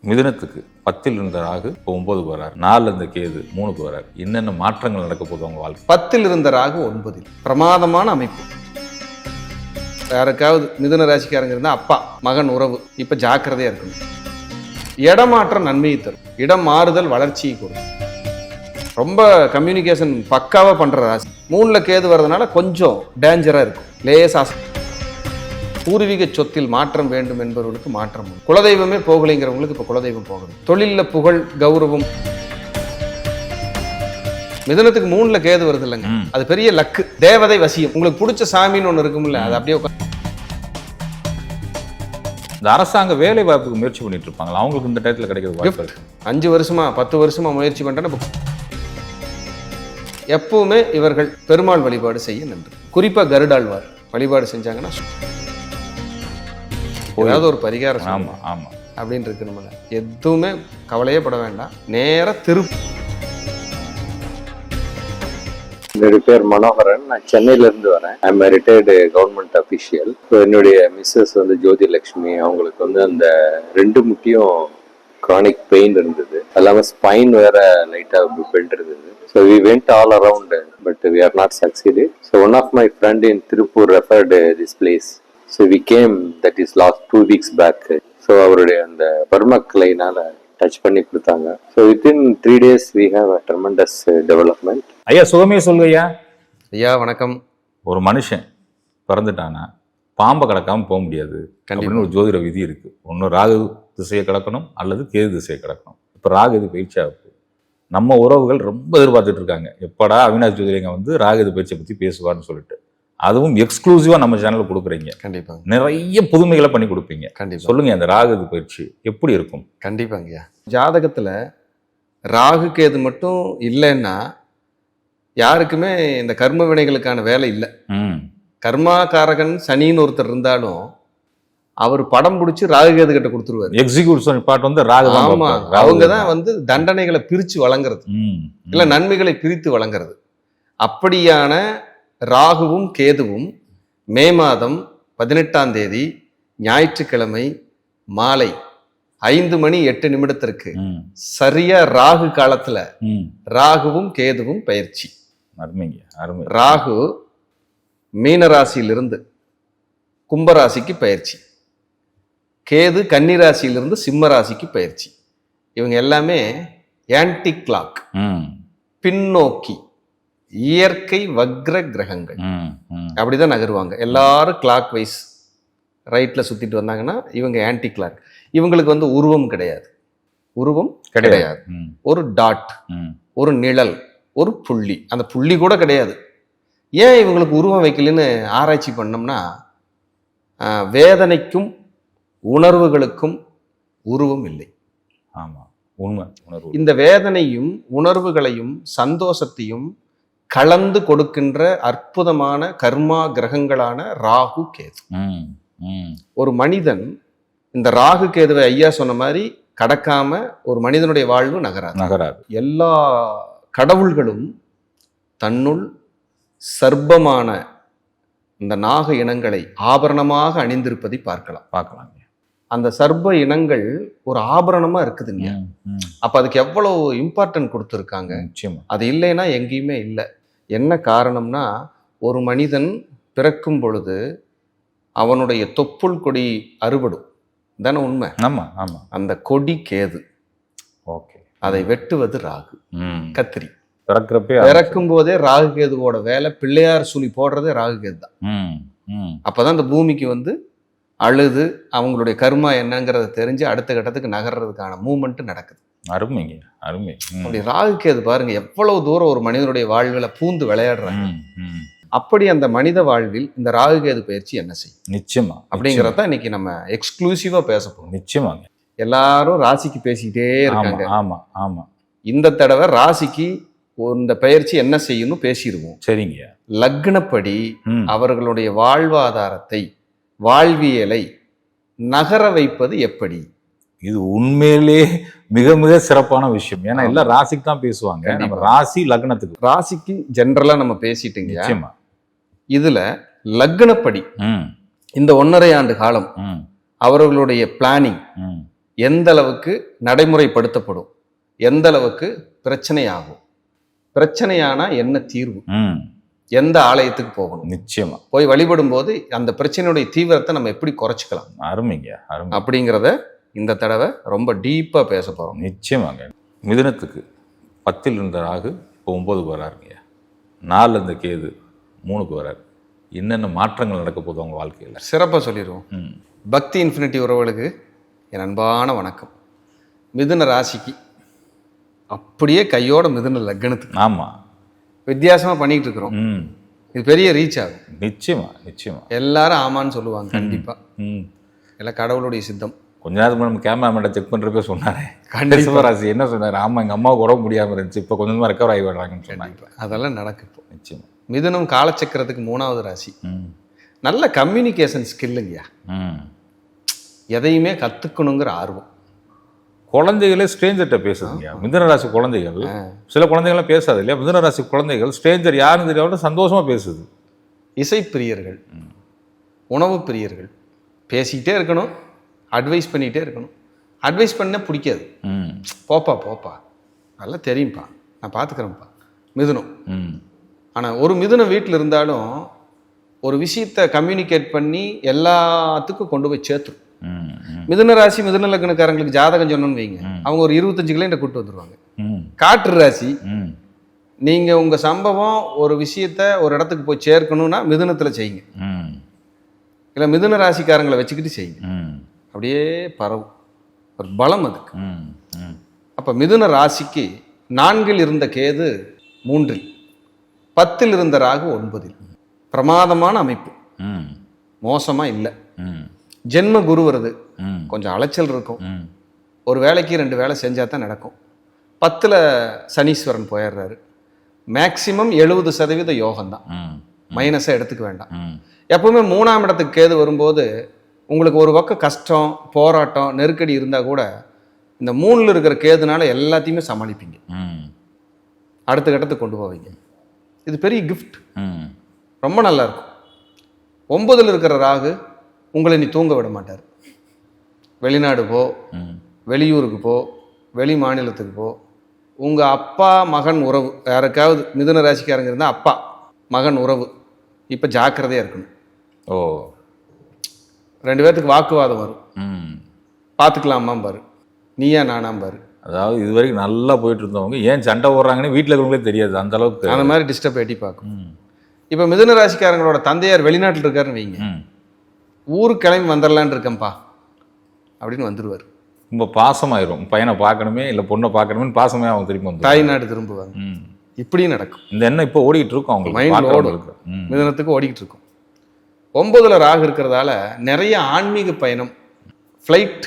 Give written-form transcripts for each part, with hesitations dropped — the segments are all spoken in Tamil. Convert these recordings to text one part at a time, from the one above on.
மிதுனத்துக்கு 10ல் இருந்த ராகு இப்போ 9க்கு வராரு, 4ல் இருந்த கேது 3க்கு வராரு. என்னென்ன மாற்றங்கள் நடக்க போகுது அவங்க வாழ்க்கை? 10ல் இருந்த ராகு 9ல். பிரமாதமான அமைப்பு. யாருக்காவது மிதுன ராசிக்காரங்க இருந்தால் அப்பா மகன் உறவு இப்போ ஜாக்கிரதையாக இருக்கணும். இடமாற்றம் நன்மையை தரும். இடம் மாறுதல் வளர்ச்சியை கொடுக்கும். ரொம்ப கம்யூனிகேஷன் பக்காவாக பண்ணுற ராசி. 3ல் கேது வர்றதுனால கொஞ்சம் டேஞ்சராக இருக்கும். லேசா பூர்வீக சொத்தில் மாற்றம் வேண்டும் என்பவர்களுக்கு மாற்றம். குலதெய்வமே போகலைங்கிறவங்களுக்கு இப்போ குலதெய்வம் போகுது. தொழிலில் புகழ் கௌரவம். மிதுனத்துக்கு 3ல் கேது வருது இல்லைங்க, அது பெரிய லக்கு. தேவதை வசியம். உங்களுக்கு பிடிச்ச சாமின்னு ஒன்று இருக்கும்ல, அது அப்படியே இந்த அரசாங்க வேலை வாய்ப்புக்கு முயற்சி பண்ணிட்டு இருப்பாங்களா, அவங்களுக்கு இந்த டயத்தில் கிடைக்கிறது வாய்ப்பு இருக்கு. 5 வருஷமா 10 வருஷமா முயற்சி பண்றேன்னு எப்பவுமே இவர்கள் பெருமாள் வழிபாடு செய்ய நன்று. குறிப்பா கருடாழ்வார் வழிபாடு செஞ்சாங்கன்னா ஏதாவது ஒரு பரிகாரம் ஆமா ஆமா அப்படின்னு இருக்கணும்ல. எதுவுமே கவலையே பட வேண்டாம். நேர என்னுடைய பேர் மனோகரன். நான் சென்னையில இருந்து வரேன். I'm retired government official. என்னுடைய மிஸ்ஸஸ் ஜோதி லட்சுமி, அவங்களுக்கு அந்த 2 முட்டியும் கிரானிக் பெயின் இருந்தது. அது இல்லாமல் ஸ்பைன் வேற லைட்டா பெல்ட் இருந்தது. So we went all around, but we are not succeeded. So one of my friend in Tirupur referred this place. So we came, that is last 2 weeks back. So அவருடைய அந்த பர்மக்கலைனால டச் பண்ணி கொடுத்தாங்க. So within 3 days we have a tremendous development. ஐயா சுகமே சொல்லுங்கய்யா. ஐயா வணக்கம். ஒரு மனுஷன் பிறந்துட்டானா பாம்பை கடக்காம போக முடியாது அப்படின்னு ஒரு ஜோதிட விதி இருக்கு. ஒன்று ராகு திசையை கடக்கணும் அல்லது கேது திசையை கடக்கணும். இப்போ ராகு இது பயிற்சி ஆகுது. நம்ம உறவுகள் ரொம்ப எதிர்பார்த்துட்டு இருக்காங்க, எப்படா அவினாஷ் ஜோதிடங்க ராகு இது பயிற்சியை பற்றி பேசுவார்னு சொல்லிட்டு. அதுவும் எக்ஸ்க்ளூசிவா நம்ம சேனலில் கொடுக்குறீங்க. கண்டிப்பாக நிறைய புதுமைகளை பண்ணி கொடுப்பீங்க. கண்டிப்பாக சொல்லுங்க, அந்த ராகு இது பயிற்சி எப்படி இருக்கும்? கண்டிப்பாங்கய்யா. ஜாதகத்தில் ராகு கேது மட்டும் இல்லைன்னா யாருக்குமே இந்த கர்ம வினைகளுக்கான வேலை இல்லை. கர்மாகாரகன் சனின்னு ஒருத்தர் இருந்தாலும் அவர் படம் பிடிச்சி ராகு கேது கிட்ட கொடுத்துருவாரு. Executive part Rahu. ஆமா, அவங்க தான் தண்டனைகளை பிரித்து வழங்குறது, இல்லை நன்மைகளை பிரித்து வழங்குறது. அப்படியான ராகுவும் கேதுவும் மே மாதம் 18ஆம் தேதி ஞாயிற்றுக்கிழமை மாலை 5:08 சரியா ராகு காலத்துல ராகுவும் கேதுவும் பயிற்சி. ராகு மீனராசியிலிருந்து கும்பராசிக்கு பயிற்சி, கேது கன்னிராசியிலிருந்து சிம்ம ராசிக்கு பயிற்சி. இவங்க எல்லாமே ஆன்டி கிளாக், பின்னோக்கி இயற்கை வக்ர கிரகங்கள். அப்படிதான் நகருவாங்க. எல்லாரும் கிளாக் வைஸ் ரைட்ல சுத்திட்டு வந்தாங்கன்னா இவங்க ஆன்டி கிளாக். இவங்களுக்கு உருவம் கிடையாது. உருவம் கிடையாது. ஒரு டாட், ஒரு நிழல், ஒரு புள்ளி. அந்த புள்ளி கூட கிடையாது. ஏன் இவங்களுக்கு உருவம் வைக்கலன்னு ஆராய்ச்சி பண்ணோம்னா, வேதனைக்கும் உணர்வுகளுக்கும் உருவம் இல்லை. ஆமா, உண்மை. உணர்வு. இந்த வேதனையும் உணர்வுகளையும் சந்தோஷத்தையும் கலந்து கொடுக்கின்ற அற்புதமான கர்மா கிரகங்களான ராகு கேது. ஒரு மனிதன் இந்த ராகு கேதுவை ஐயா சொன்ன மாதிரி கடக்காம ஒரு மனிதனுடைய வாழ்வு நகராது. எல்லா கடவுள்களும் தன்னுள் சர்ப்பமான இந்த நாக இனங்களை ஆபரணமாக அணிந்திருப்பதை பார்க்கலாம். அந்த சர்ப்ப இனங்கள் ஒரு ஆபரணமா இருக்குதுங்க. அப்ப அதுக்கு எவ்வளவு இம்பார்ட்டன்ட் கொடுத்துருக்காங்க. அது இல்லைன்னா எங்கேயுமே இல்லை. என்ன காரணம்னா, ஒரு மனிதன் பிறக்கும் பொழுது அவனுடைய தொப்புள் கொடி அறுபடும் தானே உண்மை. அந்த கொடி கேது. அதை வெட்டுவது ராகு, கத்திரி. பிறக்கும் போதே ராகு கேதுவோட வேலை பிள்ளையார் சுழி போடுறதே ராகு கேது தான். அப்பதான் இந்த பூமிக்கு அழுது அவங்களுடைய கர்மா என்னங்கிறத தெரிஞ்சு அடுத்த கட்டத்துக்கு நகர்றதுக்கான மூமெண்ட் நடக்குது. அருமைங்க, அருமை. அப்படி ராகு கேது பாருங்க எவ்வளவு தூரம் ஒரு மனிதனுடைய வாழ்வில் பூந்து விளையாடுறாங்க. அப்படி அந்த மனித வாழ்வில் இந்த ராகு கேது பயிற்சி என்ன செய்யும்? நிச்சயமா அப்படிங்கிறத இன்னைக்கு நம்ம எக்ஸ்க்ளூசிவா பேச போறோம். நிச்சயமாங்க. எல்லாரும் ராசிக்கு பேசிக்கிட்டே இருக்காங்க. ஆமா ஆமா. இந்த தடவை ராசிக்கு இந்த பயிற்சி என்ன செய்யணும் பேசிடுவோம். சரிங்க. லக்னப்படி அவர்களுடைய வாழ்வாதாரத்தை, வாழ்வியலை நகர வைப்பது எப்படி? இது உண்மையிலே மிக மிக சிறப்பான விஷயம். ஏன்னா எல்லாம் ராசிக்கு தான் பேசுவாங்க. நம்ம ராசி லக்னத்துக்கு, ராசிக்கு ஜென்ரலா நம்ம பேசிட்டீங்க. நிச்சயமா இதுல லக்னப்படி இந்த 1.5 ஆண்டு காலம் அவர்களுடைய பிளானிங் எந்த அளவுக்கு நடைமுறைப்படுத்தப்படும், எந்த அளவுக்கு பிரச்சனை ஆகும், பிரச்சனையானா என்ன தீர்வு, எந்த ஆலயத்துக்கு போகணும், நிச்சயமா போய் வழிபடும் போது அந்த பிரச்சனையுடைய தீவிரத்தை நம்ம எப்படி குறைச்சிக்கலாம் அருமைங்க, அருமை. அப்படிங்கிறத இந்த தடவை ரொம்ப டீப்பா பேச போறோம். நிச்சயமாங்க. மிதுனத்துக்கு 10ல் இருந்த ராகு இப்போ 9க்கு வராருங்க. 4ல் இருந்த கேது 3க்கு வராரு. என்னென்ன மாற்றங்கள் நடக்க போகுது அவங்க வாழ்க்கையில் சிறப்பாக சொல்லிடுவோம். பக்தி இன்ஃபினிட்டி உறவுகளுக்கு என் அன்பான வணக்கம். மிதுன ராசிக்கு அப்படியே கையோட மிதுன லக்னத்துக்கு ஆமாம் வித்தியாசமா பண்ணிட்டு இருக்கிறோம். இது பெரிய ரீச் ஆகும். நிச்சயமா நிச்சயமா எல்லாரும் ஆமான்னு சொல்லுவாங்க. கண்டிப்பா எல்லாம் கடவுளுடைய சித்தம். கொஞ்ச நேரத்துக்கு நம்ம கேமராமேனை செக் பண்ணுறப்பே சொன்னாரே கண்டிப்பா. சிவராசி என்ன சொன்னார்? ஆமாம் எங்கள் அம்மாவுக்கு உடம்பு முடியாமல் இருந்துச்சு, இப்போ கொஞ்சமாக ரெக்கவர் ஆகி வர்றாங்கன்னு சொன்னாங்க. அதெல்லாம் நடக்கும் இப்போ. நிச்சயமா. மிதுனம் காலச்சக்கரத்துக்கு 3வது ராசி. நல்ல கம்யூனிகேஷன் ஸ்கில்லுங்கய்யா. எதையுமே கத்துக்கணுங்கிற ஆர்வம். குழந்தைகளே ஸ்ட்ரேஞ்சர்கிட்ட பேசுதுங்க. மிதுன ராசி குழந்தைகள், சில குழந்தைகள்லாம் பேசாது இல்லையா? மிதுன ராசி குழந்தைகள் ஸ்ட்ரேஞ்சர் யாருன்னு தெரியாத சந்தோஷமா பேசுது. இசைப்பிரியர்கள், உணவு பிரியர்கள், பேசிக்கிட்டே இருக்கணும், அட்வைஸ் பண்ணிகிட்டே இருக்கணும். அட்வைஸ் பண்ண பிடிக்காது. போப்பா போப்பா நல்லா தெரியும்ப்பா, நான் பார்த்துக்கிறேன்ப்பா. மிதுனம். ஆனால் ஒரு மிதுனம் வீட்டில் இருந்தாலும் ஒரு விஷயத்தை கம்யூனிகேட் பண்ணி எல்லாத்துக்கும் கொண்டு போய் சேர்த்துரும். மிதுன ராசி மிதுன லக்னக்காரங்களுக்கு ஜாதகம் சொன்னோன்னு வைங்க, அவங்க ஒரு 25 கிலோமீட்டர் கூட்டு வந்துடுவாங்க. காற்று ராசி, நீங்க உங்க சம்பவம் ஒரு விஷயத்த ஒரு இடத்துக்கு போய் சேர்க்கணும்னா மிதுனத்துல செய்யுங்க, இல்லை மிதுன ராசிக்காரங்களை வச்சுக்கிட்டு செய்யுங்க. அப்படியே பரவும் ஒரு பலம் அதுக்கு. அப்ப மிதுன ராசிக்கு 4ல் இருந்த கேது 3ல், 10ல் இருந்த ராகு 9ல். பிரமாதமான அமைப்பு, மோசமா இல்லை. ஜென்ம குரு வருது, கொஞ்சம் அலைச்சல் இருக்கும். ஒரு வேலைக்கு 2 வேலை செஞ்சா தான் நடக்கும். 10ல் சனீஸ்வரன் போயிடுறாரு. மேக்சிமம் 70% யோகம்தான், மைனஸை எடுத்துக்க வேண்டாம். எப்பவுமே 3ஆம் இடத்துக்கு கேது வரும்போது உங்களுக்கு ஒரு பக்கம் கஷ்டம், போராட்டம், நெருக்கடி இருந்தா கூட இந்த 3ல் இருக்கிற கேதுனால எல்லாத்தையுமே சமாளிப்பீங்க, அடுத்த கட்டத்துக்கு கொண்டு போவீங்க. இது பெரிய கிஃப்ட், ரொம்ப நல்லா இருக்கும். 9ல் இருக்கிற ராகு உங்களை நீ தூங்க விட மாட்டார். வெளிநாடு போ, வெளியூருக்கு போ, வெளி மாநிலத்துக்கு போ, உங்க அப்பா மகன் உறவு யாருக்காவது மிதுன ராசிக்காரங்க இருந்தால் அப்பா மகன் உறவு இப்போ ஜாக்கிரதையா இருக்கணும். ஓ, 2 பேர்த்துக்கு வாக்குவாதம் வரும், பார்த்துக்கலாமா பாரு, நீயா நானாம் பாரு. அதாவது இது வரைக்கும் நல்லா போயிட்டு இருந்தவங்க ஏன் சண்டை ஓடுறாங்கன்னு வீட்டில் இருக்கிறவங்களே தெரியாது, அந்த அளவுக்கு அந்த மாதிரி டிஸ்டர்ப் எட்டி பார்க்கும். இப்போ மிதுன ராசிக்காரங்களோட தந்தையார் வெளிநாட்டில் இருக்காருன்னு வைங்க, ஊருக்கு கிளம்பி வந்துடலான் இருக்கேன்ப்பா அப்படின்னு வந்துடுவார். ரொம்ப பாசமாயிரும். பையனை பார்க்கணுமே இல்லை பொண்ணை பார்க்கணுமே பாசமே அவங்க திரும்பி வந்து தாய்நாடு திரும்புவாங்க. இப்படியும் நடக்கும். இந்த எண்ணம் இப்போ ஓடிட்டு இருக்கும் அவங்க மைண்ட் ஓடும், மிதுனத்துக்கு ஓடிக்கிட்டு இருக்கும். 9ல் ராகு இருக்கிறதால நிறைய ஆன்மீக பயணம், ஃப்ளைட்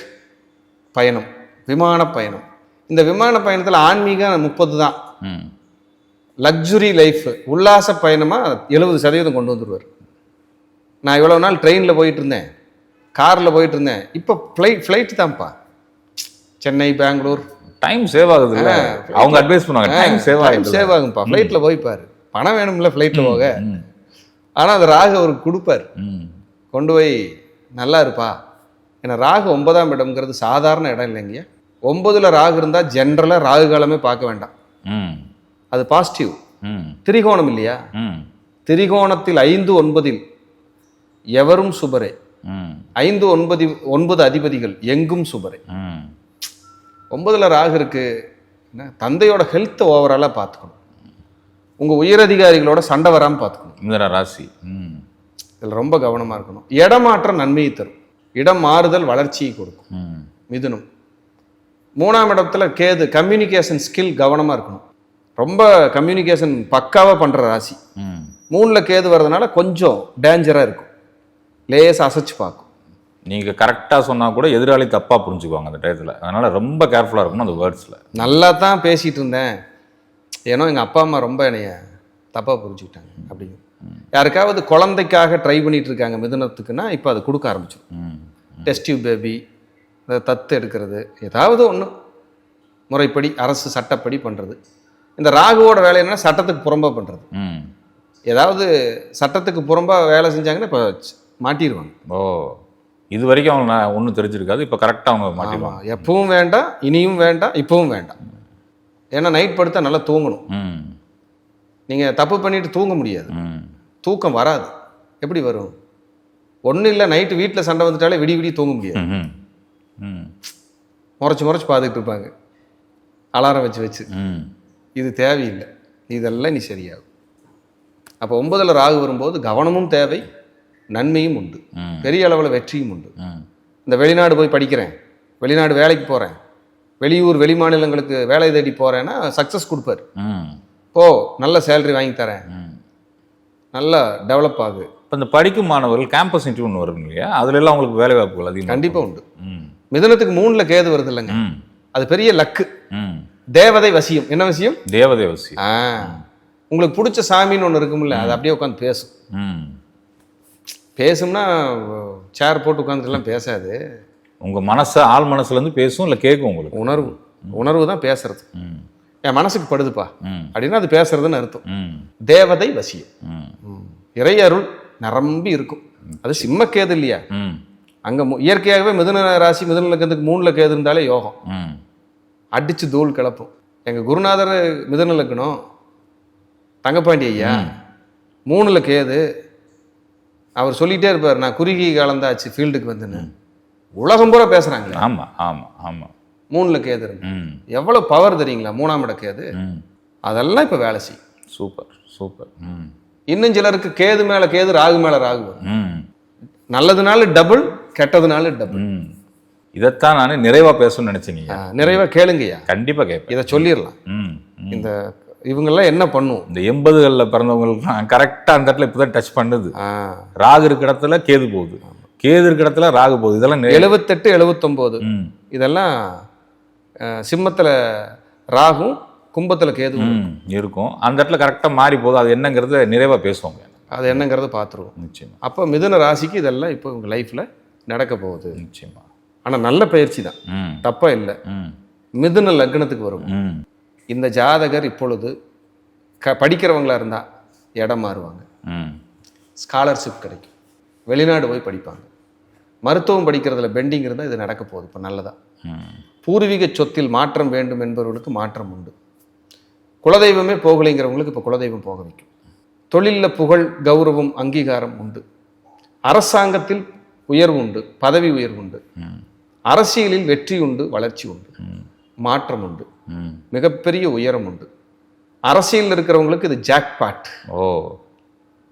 பயணம், விமான பயணம். இந்த விமான பயணத்தில் ஆன்மீகம் 30 தான், லக்ஸுரி லைஃப் உல்லாச பயணமாக 70% கொண்டு வந்துடுவார். நான் இவ்வளோ நாள் ட்ரெயினில் போயிட்டு இருந்தேன், காரில் போயிட்டு இருந்தேன், இப்போ ஃப்ளைட் தான்ப்பா. சென்னை, பெங்களூர். டைம் சேவ் ஆகுது இல்லை, அவங்க அட்வைஸ் பண்ணுவாங்க டைம் சேவ் ஆகும்ப்பா, ஃப்ளைட்டில் போய்ப்பார். பணம் வேணும்ல ஃப்ளைட்டில் போக. ஆனால் அந்த ராகு அவருக்கு கொடுப்பார், கொண்டு போய் நல்லா இருப்பா. ஏன்னா ராகு 9ஆம் இடம்ங்கிறது சாதாரண இடம் இல்லைங்கய்யா. 9ல் ராகு இருந்தால் ஜென்ரலாக ராகு காலமே பார்க்க வேண்டாம், அது பாசிட்டிவ். திரிகோணம் இல்லையா, திரிகோணத்தில் 5, 9ல் எவரும் சுபரே. 5, 9 அதிபதிகள் எங்கும் சுபரே. 9ல் ராகு இருக்கு, தந்தையோட ஹெல்த்தை ஓவராலாக பார்த்துக்கணும், உங்கள் உயரதிகாரிகளோட சண்டை வராமல் பார்த்துக்கணும். இந்த ராசி இதில் ரொம்ப கவனமாக இருக்கணும். இடமாற்றம் நன்மையை தரும், இடம் மாறுதல் வளர்ச்சியை கொடுக்கும். மிதுனம் 3ஆம் இடத்துல கேது, கம்யூனிகேஷன் ஸ்கில் கவனமாக இருக்கணும். ரொம்ப கம்யூனிகேஷன் பக்காவாக பண்ணுற ராசி. 3ல் கேது வர்றதுனால கொஞ்சம் டேஞ்சராக இருக்கும், லேசாக அசைச்சு பார்க்கும். நீங்கள் கரெக்டாக சொன்னால் கூட எதிராளி தப்பாக புரிஞ்சுக்குவாங்க அந்த டயத்தில். அதனால் ரொம்ப கேர்ஃபுல்லாக இருக்கணும் அந்த வேர்ட்ஸில். நல்லா தான் பேசிகிட்டு இருந்தேன், ஏன்னா எங்கள் அப்பா அம்மா ரொம்ப என்னைய தப்பாக புரிஞ்சுக்கிட்டாங்க அப்படிங்க. யாருக்காவது குழந்தைக்காக ட்ரை பண்ணிட்டு இருக்காங்க மிதுனத்துக்குன்னா இப்போ அதை கொடுக்க ஆரம்பிச்சிடும். டெஸ்ட் டியூப் பேபி, தத்து எடுக்கிறது, ஏதாவது ஒன்று முறைப்படி அரசு சட்டப்படி பண்ணுறது. இந்த ராகுவோட வேலை என்னன்னா சட்டத்துக்கு புறம்பாக பண்ணுறது. ஏதாவது சட்டத்துக்கு புறம்பாக வேலை செஞ்சாங்கன்னா இப்போ மாட்டிடுவாங்க. ஓ, இது வரைக்கும் அவங்க ஒன்றும் தெரிஞ்சிருக்காது, இப்போ கரெக்டாக அவங்க மாட்டிடுவாங்க. எப்பவும் வேண்டாம், இனியும் வேண்டாம், இப்பவும் வேண்டாம். ஏன்னா நைட் படுத்தா நல்லா தூங்கணும். நீங்கள் தப்பு பண்ணிட்டு தூங்க முடியாது, தூக்கம் வராது. எப்படி வரும்? ஒன்றும் இல்லை, நைட்டு வீட்டில் சண்டை வந்துட்டாலே விடிய விடிய தூங்க முடியாது. முறைச்சி பார்த்துக்கிட்டு இருப்பாங்க அலாரம் வச்சு. இது தேவையில்லை, இதெல்லாம் நீ சரியாகும். அப்போ 9ல் ராகு வரும்போது கவனமும் தேவை, நன்மையும் உண்டு, பெரிய அளவில் வெற்றியும் உண்டு. இந்த வெளிநாடு போய் படிக்கிறேன், வெளிநாடு வேலைக்கு போகிறேன், வெளியூர் வெளி மாநிலங்களுக்கு வேலை தேடி போகிறேன்னா சக்ஸஸ் கொடுப்பார். போ, நல்ல சேலரி வாங்கி தரேன், நல்லா டெவலப் ஆகு. இப்போ இந்த படிக்கும் மாணவர்கள் கேம்பஸ் இன்டர்வியூ வரும் இல்லையா, அதுல எல்லாம் அவங்களுக்கு வேலை வாய்ப்புகள் அதிகம் கண்டிப்பாக உண்டு. மிதுனத்துக்கு 3ல் கேது வருது இல்லைங்க, அது பெரிய லக்கு. தேவதை வசியம். என்ன வசியம்? தேவதை வசியம். உங்களுக்கு பிடிச்ச சாமின்னு ஒன்று இருக்கும்ல, அது அப்படியே உட்காந்து பேசும். பேசும்னா சேர் போட்டு உட்காந்துட்டுலாம் பேசாது. உங்க மனசை ஆள் மனசுல இருந்து பேசும், இல்லை கேட்கும். உங்களுக்கு உணர்வு தான் பேசுறது. என் மனசுக்கு படுதுப்பா அப்படின்னா அது பேசுறதுன்னு அர்த்தம். தேவதை வசியம், இறை அருள் நிரம்பி இருக்கும். அது சிம்மக்கேது இல்லையா, அங்க இயற்கையாகவே மிதுன ராசி மிதுன லக்னத்துக்கு 3ல் கேது இருந்தாலே யோகம், அடிச்சு தூள் கிளப்பும். எங்க குருநாதர் மிதுன லக்னம், தங்கப்பாண்டி ஐயா 3ல் கேது. அவர் சொல்லிட்டே இருப்பார், நான் குறுகிய காலந்தாச்சு ஃபீல்டுக்கு வந்துன்னு. உலகம் பூரா பேசுறாங்களே. ஆமா ஆமா ஆமா 3ல் கேது இருக்கு. எவ்வளவு பவர் தெரியுங்களா 3ஆம் இட கேது. அதெல்லாம் இப்ப வேலை செய்யும். Super super. இன்னும் சிலருக்கு கேது மேல கேது, ராகு மேல ராகு வரும். நல்லதுனால டபுள், கெட்டதுனால டபுள். இதைத்தான் நான் நிறைவா பேசணும்னு நினைச்சீங்க. நிறைவா கேளுங்கய்யா, கண்டிப்பா கேட்பேன். இதை சொல்லிடலாம். இந்த இவங்கெல்லாம் என்ன பண்ணும், இந்த 80களில் பிறந்தவங்களுக்கு கரெக்டா அந்த இடத்துல இப்பதான் டச் பண்ணுது. ராகு இருக்கிற இடத்துல கேது போகுது, கேது இருக்கிற இடத்துல ராகு போகுது. இதெல்லாம் 78 79 இதெல்லாம் சிம்மத்துல ராகும், கும்பத்துல கேதுவும் இருக்கும். அந்த இடத்துல கரெக்டா மாறி போகுது. அது என்னங்கிறத நிறைவா பேசுவாங்க, அது என்னங்கிறத பார்த்துருவோம் நிச்சயமா. அப்போ மிதுன ராசிக்கு இதெல்லாம் இப்போ உங்க லைஃப்ல நடக்க போகுது நிச்சயமா. ஆனா நல்ல பயிற்சி தான், தப்பா இல்லை. மிதுன லக்னத்துக்கு வரும். இந்த ஜாதகர் இப்பொழுது படிக்கிறவங்களா இருந்தா இடம் மாறுவாங்க, ஸ்காலர்ஷிப் கிடைக்கும், வெளிநாடு போய் படிப்பாங்க. மருத்துவம் படிக்கிறதுல பெண்டிங் இருந்தால் இது நடக்க போகுது இப்போ நல்லதா. பூர்வீக சொத்தில் மாற்றம் வேண்டும் என்பவர்களுக்கு மாற்றம் உண்டு. குலதெய்வமே போகலைங்கிறவங்களுக்கு இப்போ குலதெய்வம் போக வைக்கும். தொழிலில் புகழ், கௌரவம், அங்கீகாரம் உண்டு. அரசாங்கத்தில் உயர்வு உண்டு, பதவி உயர்வு உண்டு. அரசியலில் வெற்றி உண்டு, வளர்ச்சி உண்டு, மாற்றம் உண்டு, மிகப்பெரிய உயரம் உண்டு. அரசியல் இருக்கிறவங்களுக்கு இது ஜாக்பாட்.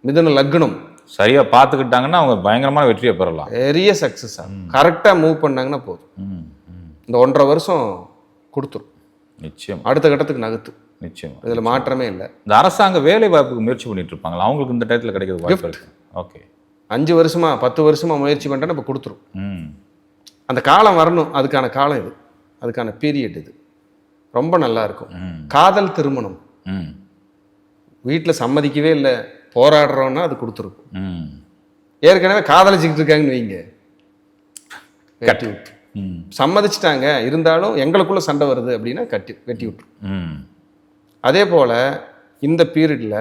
மிதுன லக்னம் சரியா பார்த்துக்கிட்டாங்கன்னா அவங்க பயங்கரமான வெற்றியை பெறலாம், பெரிய சக்சஸ் ஆகும். கரெக்டா மூவ் பண்ணாங்கன்னா போதும், இந்த 1.5 வருஷம் கொடுத்துரும் நிச்சயம். அடுத்த கட்டத்துக்கு நகர்த்து நிச்சயம், இதுல மாற்றமே இல்லை. இந்த அரசாங்க வேலை வாய்ப்புக்கு முயற்சி பண்ணிட்டு இருப்பாங்களா, அவங்களுக்கு இந்த டயத்தில் கிடைக்கிறது வாய்ப்பு இருக்கு. ஓகே, 5 வருஷமா 10 வருஷமா முயற்சி பண்றேன்னு இப்போ கொடுத்துரும். அந்த காலம் வரணும், அதுக்கான காலம் இது, அதுக்கான பீரியட் இது. ரொம்ப நல்லா இருக்கும். காதல் திருமணம் வீட்டில் சம்மதிக்கவே இல்லை, போராடுறோன்னா அது கொடுத்துருக்கும். ஏற்கனவே காதலிச்சுக்கிட்டு இருக்காங்கன்னு வைங்க, கட்டி விட்டு சம்மதிச்சிட்டாங்க, இருந்தாலும் எங்களுக்குள்ள சண்டை வருது அப்படின்னா வெட்டி விட்டுரும். அதே போல இந்த பீரியட்ல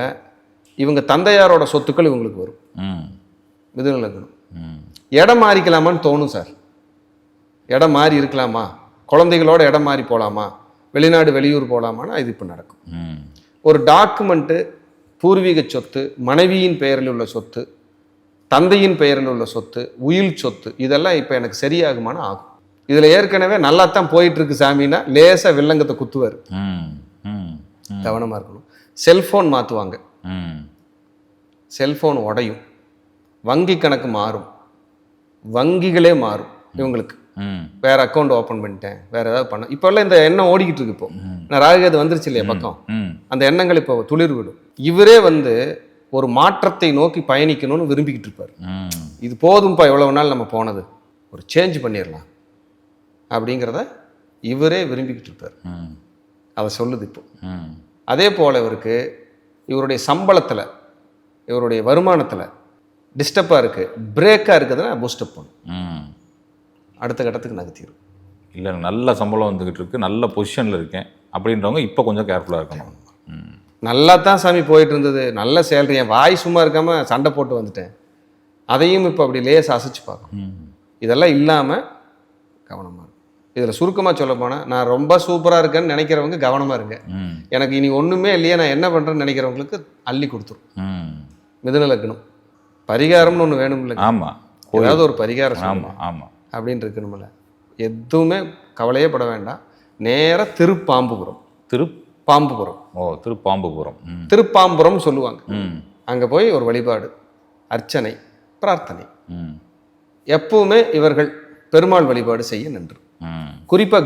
இவங்க தந்தையாரோட சொத்துக்கள் இவங்களுக்கு வரும். மிதுன லக்னம். இடம் மாறிக்கலாமான்னு தோணும் சார், இடம் மாறி இருக்கலாமா, குழந்தைகளோட இடம் மாறி போகலாமா, வெளிநாடு வெளியூர் போகலாமான்னா இது இப்போ நடக்கும். ஒரு டாக்குமெண்ட்டு, பூர்வீக சொத்து, மனைவியின் பெயரில் உள்ள சொத்து, தந்தையின் பெயரில் உள்ள சொத்து, உயில் சொத்து, இதெல்லாம் இப்போ எனக்கு சரியாகுமானா ஆகும். இதில் ஏற்கனவே நல்லா தான் போயிட்டு இருக்கு சாமின்னா லேசாக வில்லங்கத்தை குத்துவார், கவனமாக இருக்கணும். செல்ஃபோன் மாற்றுவாங்க, செல்ஃபோன் உடையும், வங்கி கணக்கு மாறும், வங்கிகளே மாறும் இவங்களுக்கு. வேற அக்கௌண்ட் ஓப்பன் பண்ணிட்டேன், வேற ஏதாவது பண்ண, இப்போல்லாம் இந்த எண்ணம் ஓடிக்கிட்டு இருக்கு. இப்போ நான் ராகுகேது வந்துருச்சு இல்லையா பக்கம், அந்த எண்ணங்கள் இப்போ துளிர் விடும். இவரே ஒரு மாற்றத்தை நோக்கி பயணிக்கணும்னு விரும்பிக்கிட்டு இருப்பார். இது போதும்பா, எவ்வளவு நாள் நம்ம போனது, ஒரு சேஞ்ச் பண்ணிடலாம் அப்படிங்கிறத இவரே விரும்பிக்கிட்டு இருப்பார். அதை சொல்லுது இப்போ. அதே போல இவருக்கு இவருடைய சம்பளத்தில், இவருடைய வருமானத்தில் டிஸ்டர்பாக இருக்கு, பிரேக்காக இருக்குதுன்னா பூஸ்டப் பண்ணும், அடுத்த கட்டத்துக்கு நகர்த்திடும். இல்லை நல்ல சம்பளம் வந்துக்கிட்டு இருக்கு, நல்ல பொசிஷனில் இருக்கேன் அப்படின்றவங்க இப்போ கொஞ்சம் கேர்ஃபுல்லாக இருக்கணும். நல்லா தான் சாமி போயிட்டு இருந்தது, நல்ல சேலரி, என் வாய் சும்மா இருக்காமல் சண்டை போட்டு வந்துட்டேன், அதையும் இப்போ அப்படி லேஸ் அசைச்சு பார்க்கும். இதெல்லாம் இல்லாமல் கவனமாக இருக்கும். இதில் சுருக்கமாக சொல்ல போனால், நான் ரொம்ப சூப்பராக இருக்கேன்னு நினைக்கிறவங்க கவனமாக இருங்க. எனக்கு இனி ஒன்றுமே இல்லையே, நான் என்ன பண்ணுறேன்னு நினைக்கிறவங்களுக்கு அள்ளி கொடுத்துரும். மிதுன லக்னம் பரிகாரம்னு ஒன்று வேணும் இல்லை? ஆமாம், ஏதாவது ஒரு பரிகாரம். ஆமாம் ஆமாம் அப்படின்னு இருக்கணுமில்ல. எதுவுமே கவலையே பட வேண்டாம். நேராக திருப்பாம்புபுரம். திருப்பாம்புபுரம். ஓ, திருப்பாம்புபுரம். திருப்பாம்புரம் சொல்லுவாங்க. அங்கே போய் ஒரு வழிபாடு, அர்ச்சனை, பிரார்த்தனை. எப்பவுமே இவர்கள் பெருமாள் வழிபாடு செய்ய நின்று. குறிப்பாக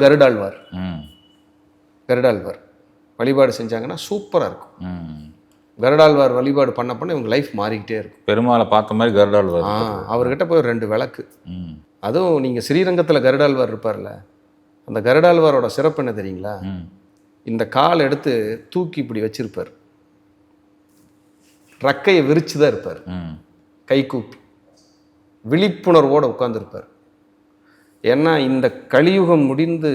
கருடாழ்வார் வழிபாடு செஞ்சாங்கன்னா சூப்பராக இருக்கும். கருடாழ்வார் வழிபாடு பண்ண பண்ண இவங்க லைஃப் மாறிக்கிட்டே இருக்கும். பெருமாளை பார்த்த மாதிரி கருடாழ்வார். அவர்கிட்ட போய் 2 விளக்கு. அதுவும் நீங்கள் ஸ்ரீரங்கத்தில் கருடாழ்வார் இருப்பார்ல, அந்த கருடாழ்வாரோட சிறப்பு என்ன தெரியுங்களா? இந்த கால் எடுத்து தூக்கி இப்படி வச்சிருப்பார், ரக்கையை விரிச்சு தான் இருப்பார், கை கூப்பி விழிப்புணர்வோடு உட்கார்ந்துருப்பார். ஏன்னா இந்த கலியுகம் முடிந்து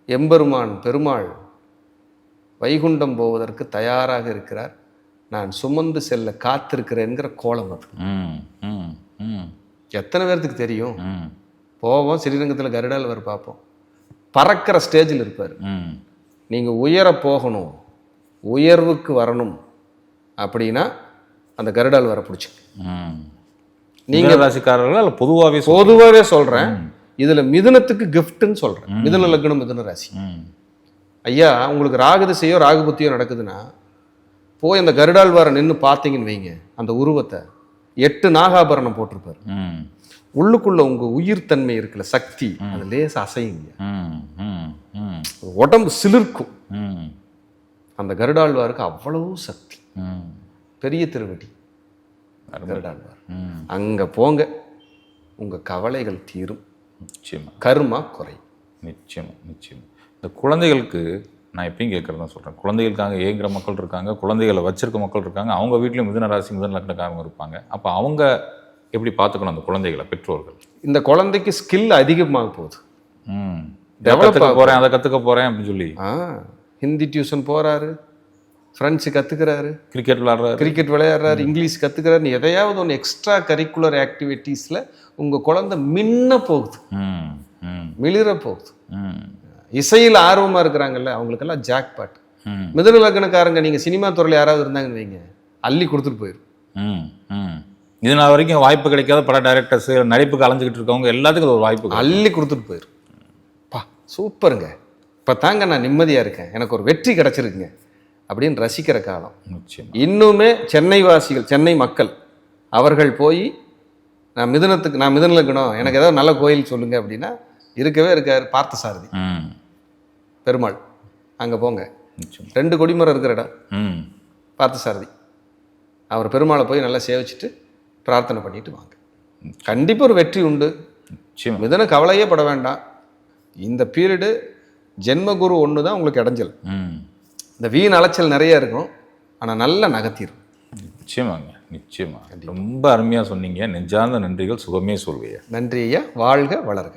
எம்பெருமான் பெருமாள் வைகுண்டம் போவதற்கு தயாராக இருக்கிறார். நான் சுமந்து செல்ல காத்திருக்கிறேங்கிற கோலம் அது. எத்தனை பேர்த்துக்கு தெரியும்? போவோம், ஸ்ரீரங்கத்தில் கருடாழ்வார் பார்ப்போம், பறக்கிற ஸ்டேஜில் இருப்பார். நீங்கள் உயர போகணும், உயர்வுக்கு வரணும் அப்படின்னா அந்த கருடாழ்வாரை பிடிச்சி. நீங்கள் ராசிக்காரர்கள் பொதுவாகவே சொல்கிறேன். இதில் மிதுனத்துக்கு கிஃப்ட்னு சொல்கிறேன். மிதுன லக்னம், மிதுன ராசி. ஐயா, உங்களுக்கு ராகு திசையோ ராகு புத்தியோ நடக்குதுன்னா போய் அந்த கருடாழ்வாரை நின்று பார்த்தீங்கன்னு வைங்க, அந்த உருவத்தை 8 நாகாபரணம் போட்டிருப்பார். உள்ளுக்குள்ள உங்க உயிர் தன்மை இருக்குல்ல, சக்தி, அது லேச அசையுங்க, உடம்பு சிலிர்க்கும். அந்த கருடாழ்வாருக்கு அவ்வளவு சக்தி. பெரிய திருவடி கருடாழ்வார். அங்க போங்க, உங்க கவலைகள் தீரும், கர்மா குறை. நிச்சயமா நிச்சயமா. இந்த குழந்தைகளுக்கு நான் எப்பயும் கேட்கறதா சொல்றேன். குழந்தைகளுக்காக ஏங்குற மக்கள் இருக்காங்க, குழந்தைகளை வச்சிருக்க மக்கள் இருக்காங்க, அவங்க வீட்லயும் மிதுன ராசி மிதுன லக்னக்காரங்க இருப்பாங்க. அப்ப அவங்க எப்படி பார்த்துக்கணும் அந்த குழந்தைகளை, பெற்றோர்கள்? இந்த குழந்தைக்கு ஸ்கில் அதிகமாக போகுது. டெவலப் போறேன், அதை கத்துக்க போறேன் அப்படின்னு சொல்லி ஹிந்தி டியூஷன் போறாரு, ஃப்ரெண்ட்ஸு கற்றுக்கிறாரு, கிரிக்கெட் விளையாடுறாரு, இங்கிலீஷ் கற்றுக்கிறாரு. எதையாவது ஒன்று எக்ஸ்ட்ரா கரிக்குலர் ஆக்டிவிட்டீஸில் உங்கள் குழந்தை மின்ன போகுது, மிளிர போகுது. இசையில் ஆர்வமாக இருக்கிறாங்கல்ல, அவங்களுக்கெல்லாம் ஜாக் பாட். மிதுன லக்னக்காரங்க நீங்கள் சினிமா துறையில் யாராவது இருந்தாங்கன்னு வைங்க, அள்ளி கொடுத்துட்டு போயிடும். இது நாள் வரைக்கும் வாய்ப்பு கிடைக்காத பல டைரக்டர்ஸ், நடிப்புக்கு அலைஞ்சிக்கிட்டு இருக்கவங்க எல்லாத்துக்கும் ஒரு வாய்ப்பு அள்ளி கொடுத்துட்டு போயிடும். பா சூப்பருங்க, இப்போ தாங்க நான் நிம்மதியாக இருக்கேன், எனக்கு ஒரு வெற்றி கிடச்சிருக்குங்க அப்படின்னு ரசிக்கிற காலம். இன்னுமே சென்னை வாசிகள், சென்னை மக்கள் அவர்கள் போய் நான் மிதுன லக்னம், எனக்கு ஏதாவது நல்ல கோயில் சொல்லுங்க அப்படின்னா இருக்கவே இருக்காரு பார்த்தசாரதி பெருமாள். அங்கே போங்க, 2 கொடிமரம் இருக்கிற இடம் பார்த்தசாரதி. அவர் பெருமாளை போய் நல்லா சேவிச்சுட்டு பிரார்த்தனை பண்ணிட்டு வாங்க, கண்டிப்பாக ஒரு வெற்றி உண்டு. மிதுன கவலையே பட வேண்டாம். இந்த பீரியடு ஜென்மகுரு ஒன்று தான் உங்களுக்கு இடைஞ்சல். இந்த வீண் அலைச்சல் நிறைய இருக்கும், ஆனால் நல்ல நகர்த்திடும். நிச்சயமாங்க, நிச்சயமா. ரொம்ப அருமையாக சொன்னீங்க. நெஞ்சார்ந்த நன்றிகள். சுகமே சொல்வையா. நன்றி ஐயா, வாழ்க வளர்க.